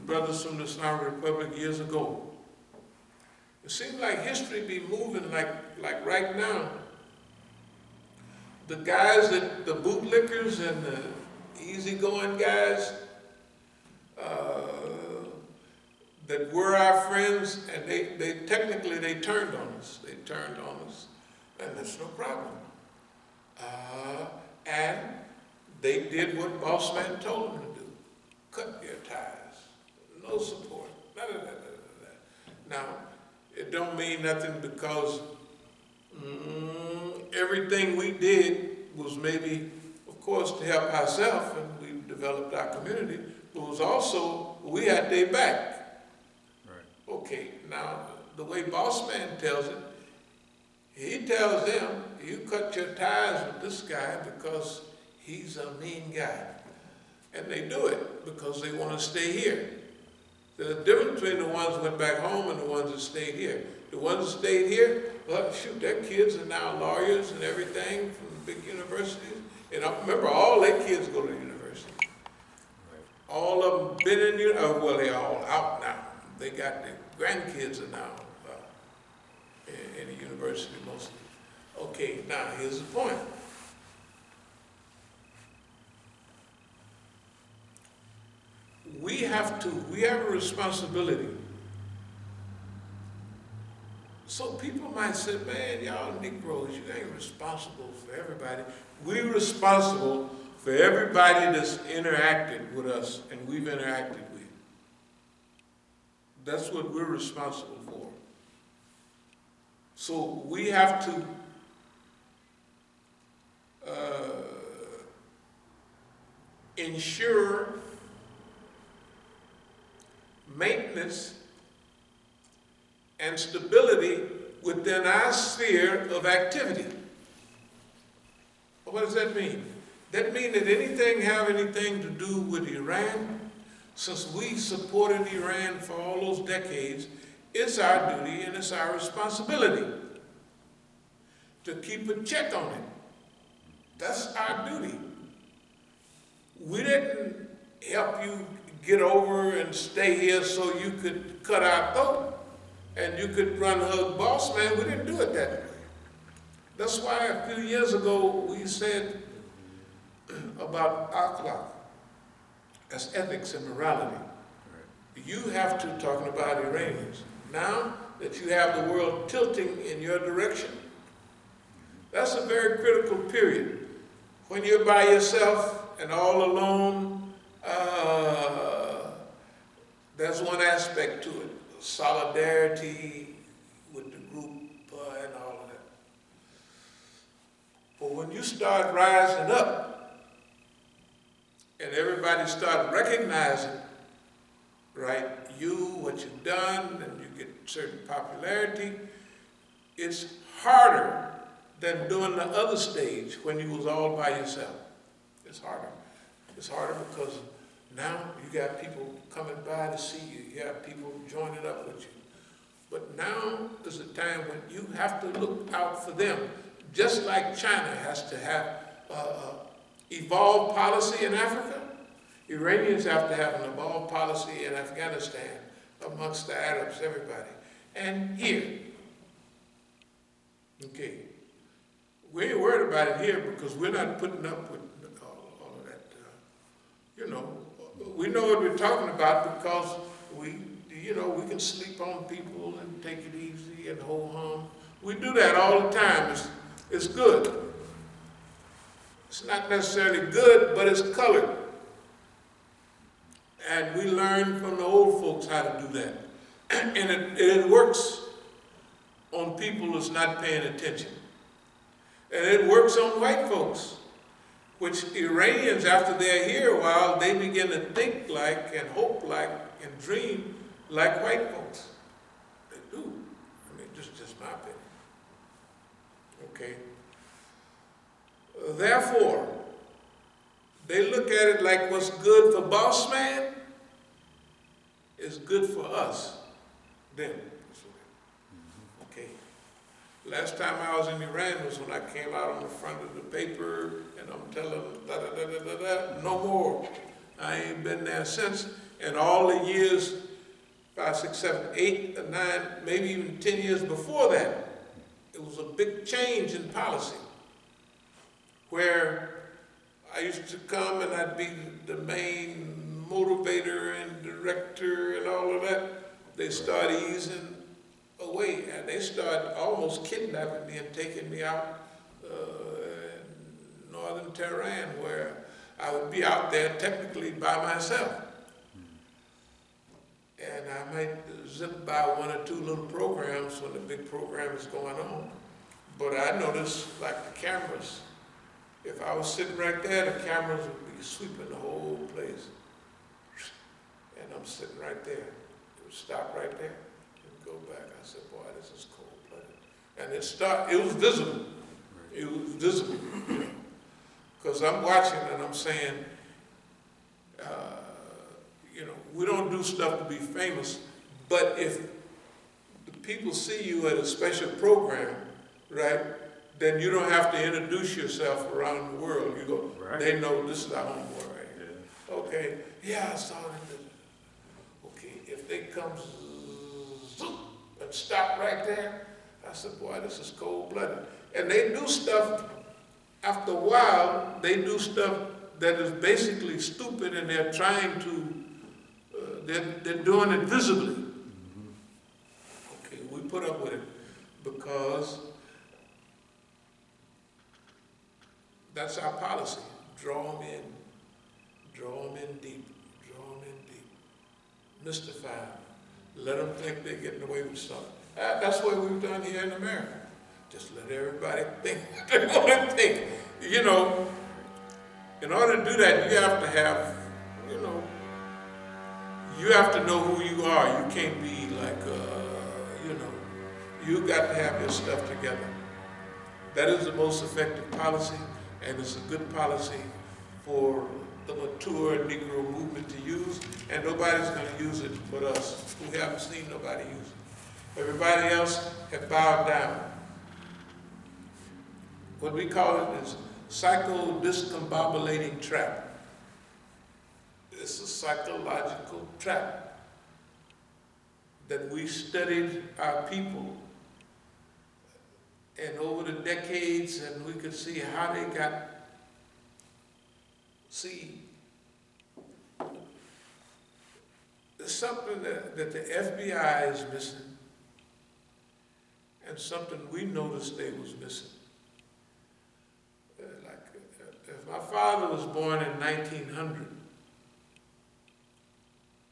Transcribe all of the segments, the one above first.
brothers from the Islamic Republic years ago. It seems like history be moving like right now. The guys the bootlickers and the easygoing guys that were our friends, and they technically they turned on us. They turned on us, and that's no problem. And they did what boss man told them to do. Cut their ties. No support. Now, it don't mean nothing because everything we did was maybe, of course, to help ourselves, and we developed our community, but it was also, we had their back. Right. Okay, now, the way boss man tells it, he tells them, you cut your ties with this guy because he's a mean guy. And they do it because they want to stay here. There's a difference between the ones who went back home and the ones that stayed here. The ones that stayed here, well, shoot, their kids are now lawyers and everything from the big universities. And I remember, all their kids go to university. Right. All of them been in, well, they're all out now. They got their grandkids are now in the university mostly. Okay, now here's the point. We have a responsibility. So people might say, man, y'all Negroes, you ain't responsible for everybody. We're responsible for everybody that's interacted with us and we've interacted with. That's what we're responsible for. So we have to ensure maintenance and stability within our sphere of activity. What does that mean? That mean that anything have anything to do with Iran, since we supported Iran for all those decades, it's our duty and it's our responsibility to keep a check on it. That's our duty. We didn't help you get over and stay here so you could cut our throat and you could run hug boss man. We didn't do it that way. That's why a few years ago we said about akhlaq, as ethics and morality. You have to, talking about Iranians, now that you have the world tilting in your direction, that's a very critical period. When you're by yourself and all alone, there's one aspect to it, solidarity with the group and all of that. But when you start rising up and everybody start recognizing, right, what you've done, and you get certain popularity, it's harder than doing the other stage when you was all by yourself. It's harder. It's harder because now you got people coming by to see you. You have people joining up with you. But now is a time when you have to look out for them. Just like China has to have evolved policy in Africa, Iranians have to have an evolved policy in Afghanistan, amongst the Arabs, everybody. And here, okay, we ain't worried about it here because we're not putting up with all of that. We know what we're talking about because we can sleep on people and take it easy and ho-hum. We do that all the time. It's good. It's not necessarily good, but it's colored. And we learn from the old folks how to do that. And it works on people that's not paying attention. And it works on white folks, which Iranians, after they're here a while, they begin to think like and hope like and dream like white folks. They do. I mean, just my opinion. Okay? Therefore, they look at it like what's good for boss man is good for us. Then, okay. Last time I was in Iran was when I came out on the front of the paper and I'm telling them, no more. I ain't been there since. And all the years, 5, 6, 7, 8, or 9, maybe even 10 years before that, it was a big change in policy where I used to come and I'd be the main motivator and director and all of that. They start easing away and they start almost kidnapping me and taking me out in northern Tehran where I would be out there technically by myself. And I might zip by 1 or 2 little programs when the big program is going on. But I noticed, like the cameras, if I was sitting right there, the cameras would be sweeping the whole place. And I'm sitting right there. It would stop right there and go back. I said, boy, this is cold-blooded. And it was visible. It was visible. Because I'm watching and I'm saying, we don't do stuff to be famous, but if the people see you at a special program, right, then you don't have to introduce yourself around the world. You go, right. They know this is our homeboy right here. Yeah. Okay, yeah, I saw it. Okay, if they come zoom, and stop right there, I said, boy, this is cold-blooded. And they do stuff, after a while, they do stuff that is basically stupid and they're trying to, they're doing it visibly. Okay, we put up with it because that's our policy. Draw them in deep, draw them in deep. Mystify them. Let them think they're getting away with something. That's what we've done here in America. Just let everybody think what they want to think. In order to do that, you have to have, you have to know who you are. You can't be like, you got to have your stuff together. That is the most effective policy, and it's a good policy for the mature Negro movement to use, and nobody's going to use it but us. We haven't seen nobody use it. Everybody else have bowed down. What we call it is psycho-discombobulating trap. It's a psychological trap that we studied our people and over the decades, and we could see how they got, there's something that the FBI is missing and something we noticed they was missing. If my father was born in 1900,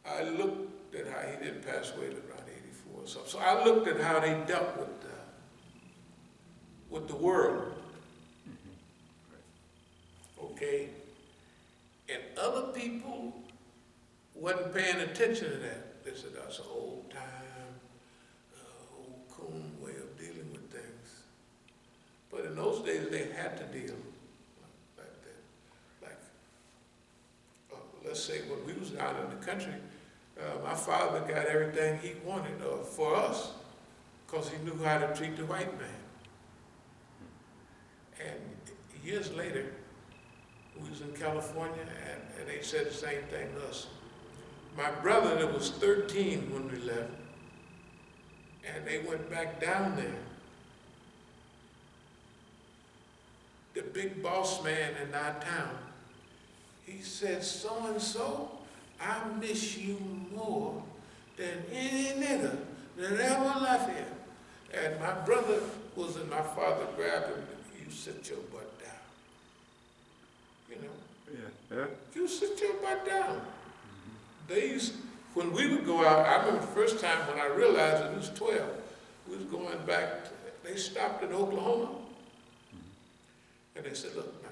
I looked at how he didn't pass away at around 84 or something. So I looked at how they dealt with the world. Okay? And other people wasn't paying attention to that. They said, that's an old time, old coon way of dealing with things. But in those days, they had to deal like that. Like, let's say when we was down in the country, my father got everything he wanted for us because he knew how to treat the white man. And years later, we was in California and they said the same thing to us. My brother that was 13 when we left, and they went back down there. The big boss man in our town, he said, so-and-so, I miss you more than any nigga that ever left here. And my brother was, and my father grabbed him, you sit your butt down. Yeah. You sit your butt down. They used, when we would go out, I remember the first time when I realized it was 12, we was going back, they stopped in Oklahoma. And they said, look, now,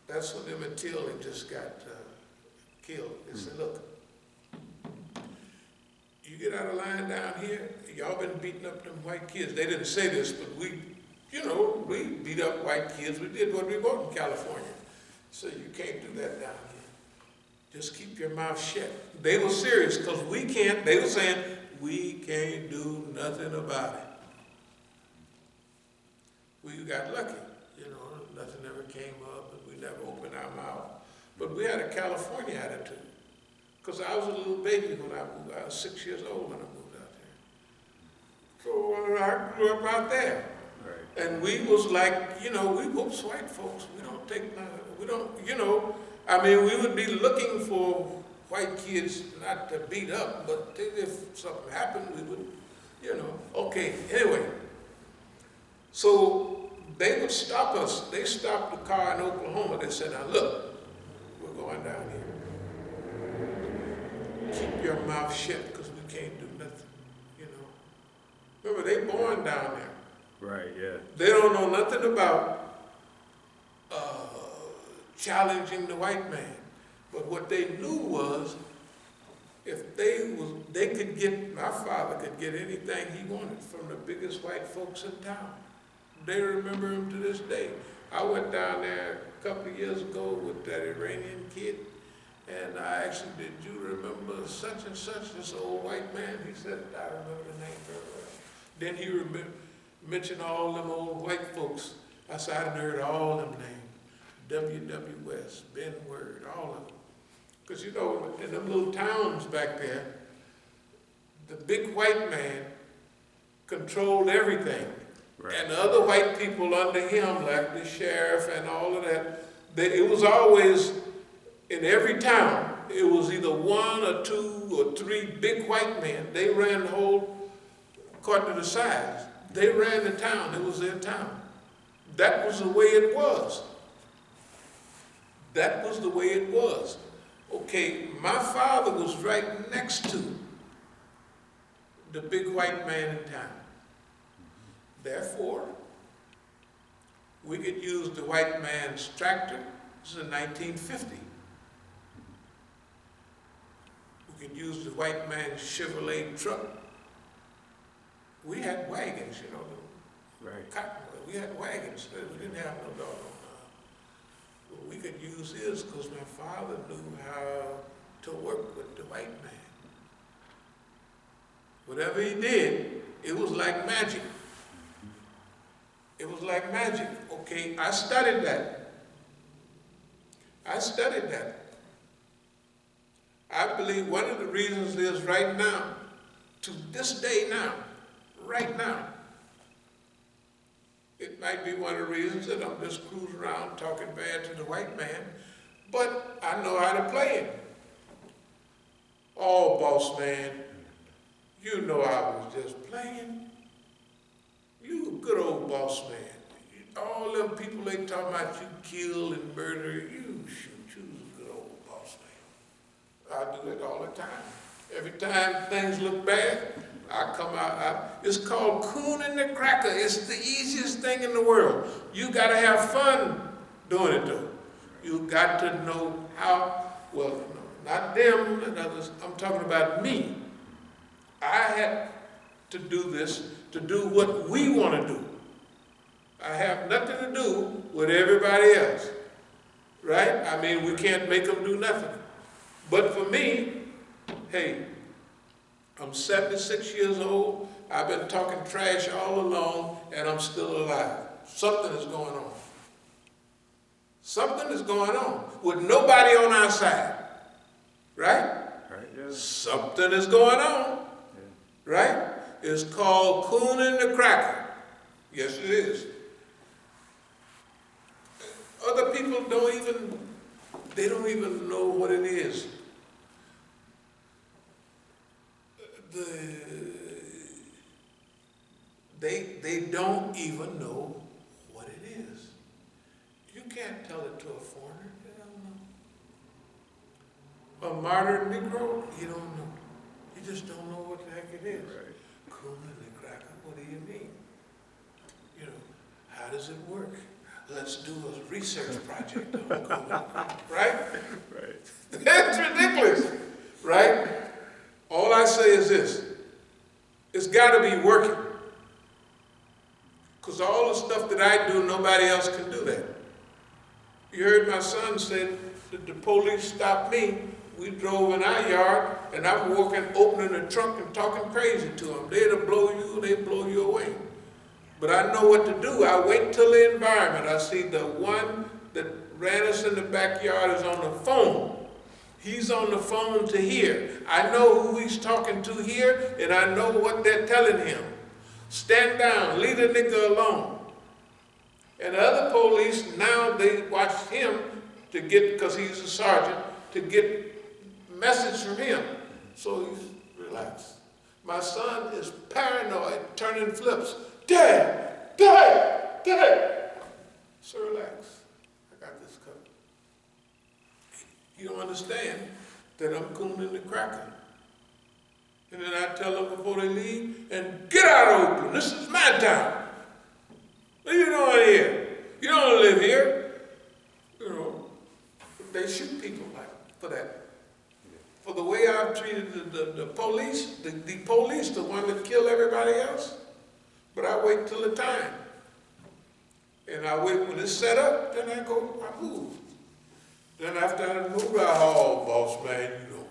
that's when them and Tilly just got killed. They said, look, you get out of line down here, y'all been beating up them white kids. They didn't say this, but we beat up white kids. We did what we want in California. So you can't do that down here. Just keep your mouth shut. They were serious because we can't, they were saying, we can't do nothing about it. We got lucky, nothing ever came up and we never opened our mouth. But we had a California attitude because I was a little baby when I moved. I was 6 years old when I moved out there. So I grew up out there. Right. And we was like, we whoops white folks. We don't take none. We don't, I mean, we would be looking for white kids not to beat up, but if something happened, we would, okay, anyway. So they would stop us. They stopped the car in Oklahoma. They said, now look, we're going down here. Keep your mouth shut because we can't do nothing, Remember, they born down there. Right, yeah. They don't know nothing about challenging the white man. But what they knew was, if they could get, my father could get anything he wanted from the biggest white folks in town. They remember him to this day. I went down there a couple of years ago with that Iranian kid, and I asked him, did you remember such and such, this old white man? He said, I remember the name very well. Then he mentioned all them old white folks. I said, I heard all them names. W.W. West, Ben Word, all of them. Because in them little towns back there, the big white man controlled everything. Right. And the other white people under him, like the sheriff and all of that, it was always, in every town, it was either one or two or three big white men. They ran the whole, according to the size, they ran the town. It was their town. That was the way it was. That was the way it was. Okay, my father was right next to the big white man in town. Therefore, we could use the white man's tractor. This is in 1950. We could use the white man's Chevrolet truck. We had wagons, right. Cottonwood. We had wagons. We didn't have no doggone. We could use his because my father knew how to work with the white man. Whatever he did, it was like magic. It was like magic. Okay, I studied that. I believe one of the reasons is right now, to this day now, right now, it might be one of the reasons that I'm just cruising around talking bad to the white man, but I know how to play it. Oh, boss man, you know I was just playing. You a good old boss man. All them people they talking about you kill and murder, you was a good old boss man. I do that all the time. Every time things look bad, I come out. It's called cooning the cracker. It's the easiest thing in the world. You got to have fun doing it though. You got to know how, well, no, not them and others. I'm talking about me. I had to do this to do what we want to do. I have nothing to do with everybody else, right? I mean, we can't make them do nothing. But for me, hey, I'm 76 years old. I've been talking trash all along, and I'm still alive. Something is going on. Something is going on with nobody on our side, right? Right. Yeah. Something is going on, right? It's called cooning the cracker. Yes, it is. Other people don't even know what it is. They don't even know what it is. You can't tell it to a foreigner. They don't know. A martyred Negro, you don't know. You just don't know what the heck it is. Right. Cooning the cracker, what do you mean? How does it work? Let's do a research project on cooning the cracker, right? Right. That's ridiculous, right? All I say is this, it's got to be working. Because all the stuff that I do, nobody else can do that. You heard my son say that the police stopped me. We drove in our yard, and I'm walking, opening the trunk and talking crazy to them. They'll blow you, they blow you away. But I know what to do. I wait till the environment. I see the one that ran us in the backyard is on the phone. He's on the phone to here. I know who he's talking to here, and I know what they're telling him. Stand down, leave the nigga alone. And the other police, now they watch him to get, because he's a sergeant, to get message from him. So he's relaxed. My son is paranoid, turning flips. Dad, Dad, Dad. So relax. I got this covered. You don't understand that I'm cooning the cracker. And then I tell them before they leave, and get out of Oakland. This is my town. What are you doing here? You don't live here. You know, they shoot people like for that. For the way I've treated the police, the police, the one that kill everybody else. But I wait till the time. And I wait when it's set up, then I go, I move. Then after I move, oh, boss man, you know,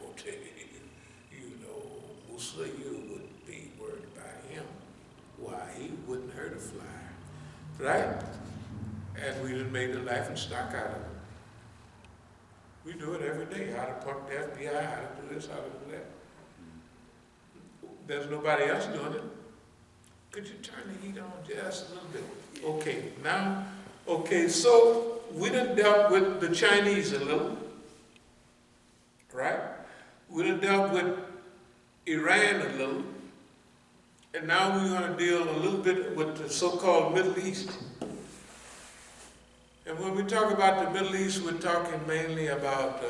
Musa, you wouldn't be worried about him. Why, he wouldn't hurt a fly, right? And we done made a laughing stock out of it. We do it every day, how to punk the FBI, how to do this, how to do that. There's nobody else doing it. Could you turn the heat on just a little bit? Okay, now, okay, so we done dealt with the Chinese a little, right? We done dealt with Iran a little, and now we're going to deal a little bit with the so-called Middle East. And when we talk about the Middle East, we're talking mainly about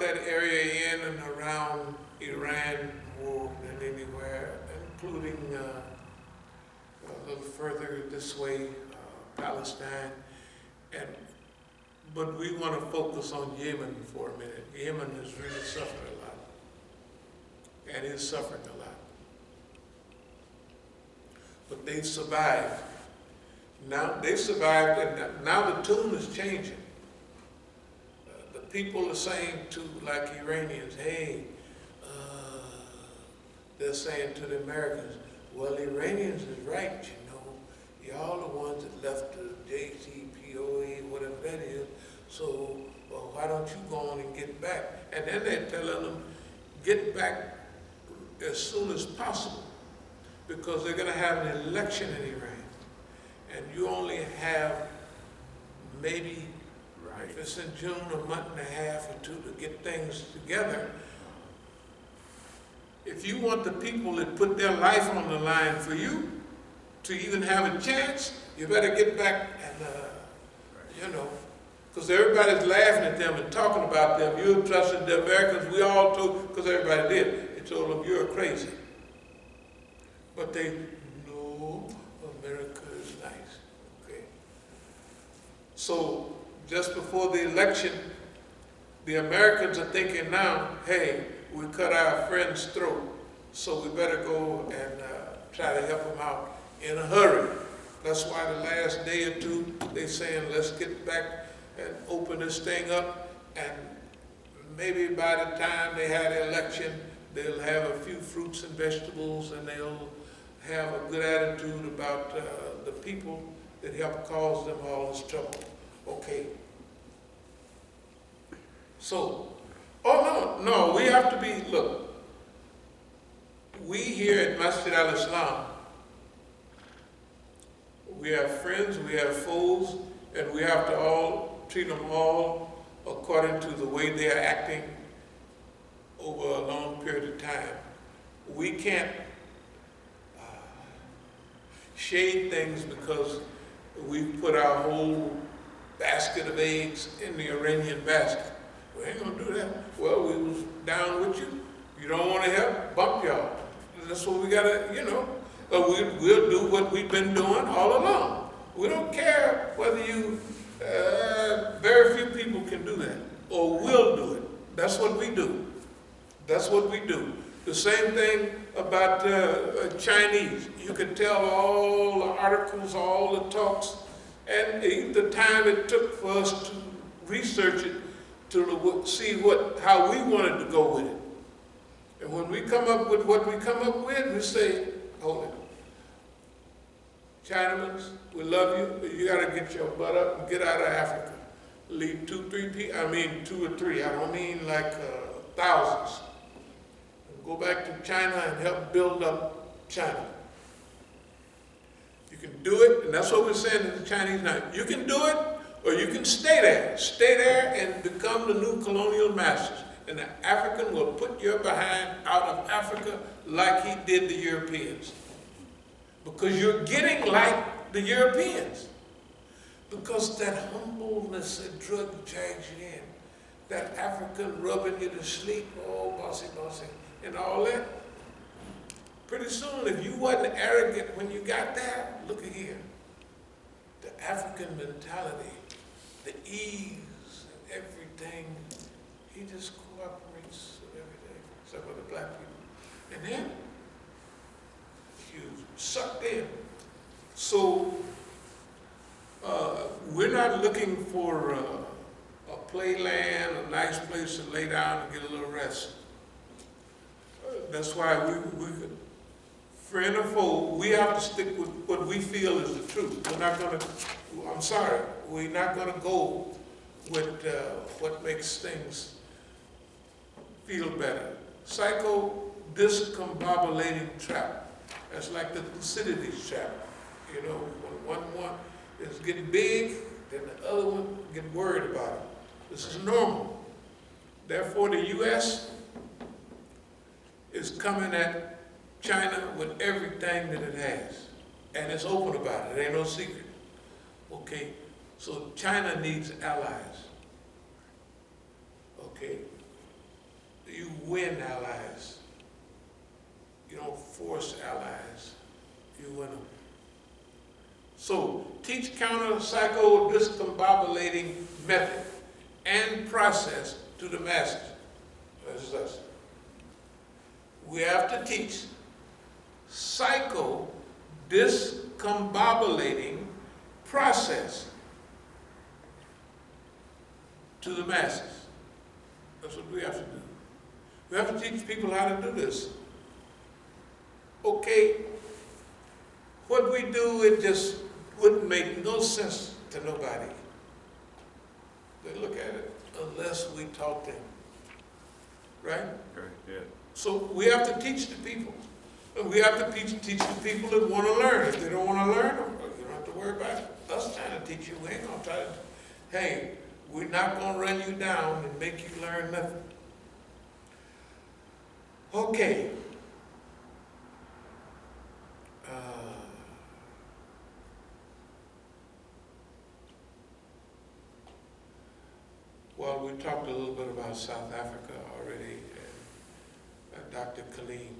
that area in and around Iran, more than anywhere, including a little further this way, Palestine. But we want to focus on Yemen for a minute. Yemen has really suffered a lot, and is suffering a lot. But they've survived. Now they've survived, and now the tune is changing. The people are saying to, like Iranians, hey, they're saying to the Americans, well, Iranians is right, you know. Y'all the ones that left the JCPOA, whatever that is, so well, why don't you go on and get back? And then they're telling them, get back as soon as possible, because they're going to have an election in Iran. And you only have maybe, if it's in June, a month and a half or two to get things together. If you want the people that put their life on the line for you to even have a chance, you better get back and, you know, because everybody's laughing at them and talking about them. You trusted the Americans, we all told, because everybody did. They told them, you're crazy. But they, no, America is nice, okay? So just before the election, the Americans are thinking now, hey, we cut our friend's throat, so we better go and try to help them out in a hurry. That's why the last day or two, they're saying, let's get back and open this thing up, and maybe by the time they have the election, they'll have a few fruits and vegetables, and they'll have a good attitude about the people that helped cause them all this trouble. Okay. So, no, we have to be, look, we here at Masjid al-Islam, we have friends, we have foes, and we have to all treat them all according to the way they are acting over a long period of time. We can't shade things because we put our whole basket of eggs in the Iranian basket. We ain't gonna do that. Well, we was down with you. You don't want to help, bump y'all. That's what we gotta, you know. We'll do what we've been doing all along. We don't care whether you, very few people can do that, or will do it. That's what we do. That's what we do. The same thing about Chinese. You can tell all the articles, all the talks, and the time it took for us to research it, to see how we wanted to go with it. And when we come up with what we come up with, we say, hold it. Chinamen, we love you, but you gotta get your butt up and get out of Africa. Leave 2 or 3, I don't mean like thousands. Go back to China and help build up China. You can do it, and that's what we're saying to the Chinese now. You can do it, or you can stay there. Stay there and become the new colonial masters. And the African will put your behind out of Africa like he did the Europeans. Because you're getting like the Europeans. Because that humbleness that drug drags you in, that African rubbing you to sleep, oh, bossy, bossy, and all that. Pretty soon, if you wasn't arrogant when you got there, look at here. The African mentality, the ease and everything, he just cooperates with everything, except for the black people. And then, you sucked in. So, we're not looking for a playland, a nice place to lay down and get a little rest. That's why we friend or foe, we have to stick with what we feel is the truth. We're not going to, I'm sorry, we're not going to go with what makes things feel better. Discombobulating trap. That's like the Thucydides trap. You know, when one is getting big, then the other one get worried about it. This is normal. Therefore, the U.S. is coming at China with everything that it has. And it's open about it. It ain't no secret. Okay? So China needs allies. Okay? You win allies. You don't force allies. You win them. So teach counter-psycho-discombobulating method and process to the masses. That's us. We have to teach psycho-discombobulating process to the masses. That's what we have to do. We have to teach people how to do this. Okay, what we do, it just wouldn't make no sense to nobody. They look at it unless we talk to them. Right? Right, yeah. So we have to teach the people. And we have to teach the people that want to learn. If they don't want to learn, you don't have to worry about us trying to teach you. We ain't going to try to, hey, we're not going to run you down and make you learn nothing. Okay. Well, we talked a little bit about South Africa already. Dr. Khalid